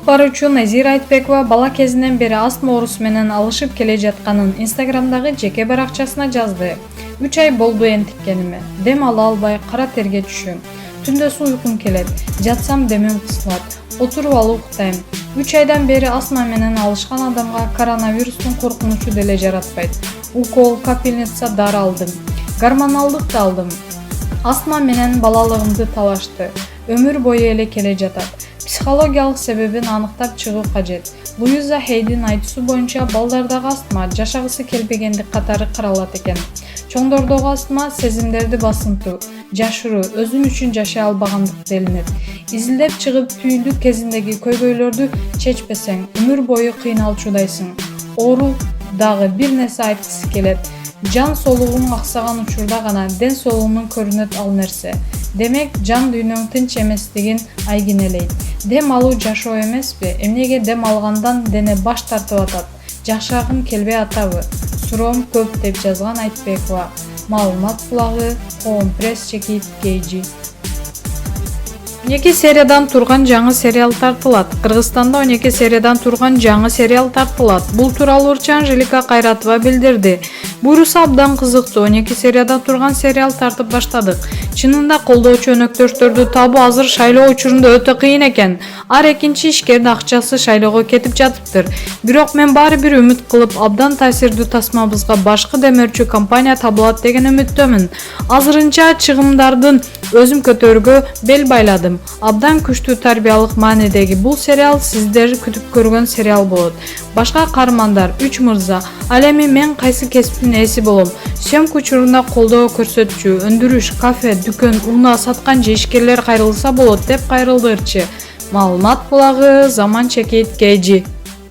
Баруучу Назира Айтбекова бала кезинен бери астма оорусу менен алышып келе жатканын Инстаграмдагы жеке баракчасына жазды. 3 ай болду энтиккениме. Дем ала албай кара терге түшөм. Түндө уйкум келет. Жатсам демим кысылат. Отуруп алып уктайм. 3 айдан бери астма менен алышкан адамга коронавирустун коркунучу деле жаратпайт. Укол, капельница дары алдым. Гормоналдык да алдым. Астма менен балалыгымды талашты. Өмүр бою эле келе жатат. Психологиялык себебин аныктап чыгуу кажет. Луиза Хейдин айтуусу боюнча балдардагы астма жашагысы келбегендик катары каралат экен. Чоңдордогу астма сезимдерди басынтуу, жашыруу, өзүң үчүн жашай албагандык делинет. Изилдеп чыгып түйүндүк кезиндеги көйгөйлөрдү чечпесең, өмүр бою кыйналчудайсың. Оору дагы бир нерсе айткысы келет. Жан соолугуң аксаган учурда гана ден соолугунун көрүнөт ал нерсе. Демек, жан дүйнөң тынч эместигин айгинелейт. Дем алуу жашоо эмеспи? Эмнеге дем алгандан дене баш тартып атат? Жакшыргым келбей атабы? Суроом көп деп жазган Айтбекова. Маалымат булагы Home Press Чекит KG. 12 сериядан турган жаңы сериал тартылат. Кыргызстанда 12 сериядан турган жаңы сериал тартылат. Бул тууралуу Урча Анжелика Кайратова билдирди. Буйруса абдан кызыктуу 12 сериядан турган сериал тартып баштадык. Чынында колдоочу өнөктөштөрдү табуу азыр шайлоо учурунда өтө кыйын экен. Ар экинчи ишкердин акчасы шайлоого кетип жатыптыр. Бирок мен баары бир үмүт кылып, абдан таасирдүү тасмабызга башкы демөөрчү компания табылат деген үмүттөмүн. Азырынча чыгымдардын өзүм көтөрүүгө бел байладым. Абдан күчтүү тарбиялык маанидеги бул сериал сиздер күтүп көргөн сериал болот. Башка каармандар 3 мырза, ал эми мен кайсы кесиптин ээси болом? Съемка учурунда колдоо көрсөтчү, өндүрүш, кафе, дүкөн, унаа саткан же ишкерлер кайрылса болот деп кайрылдырчы. Маалымат булагы Заман Чекит KG.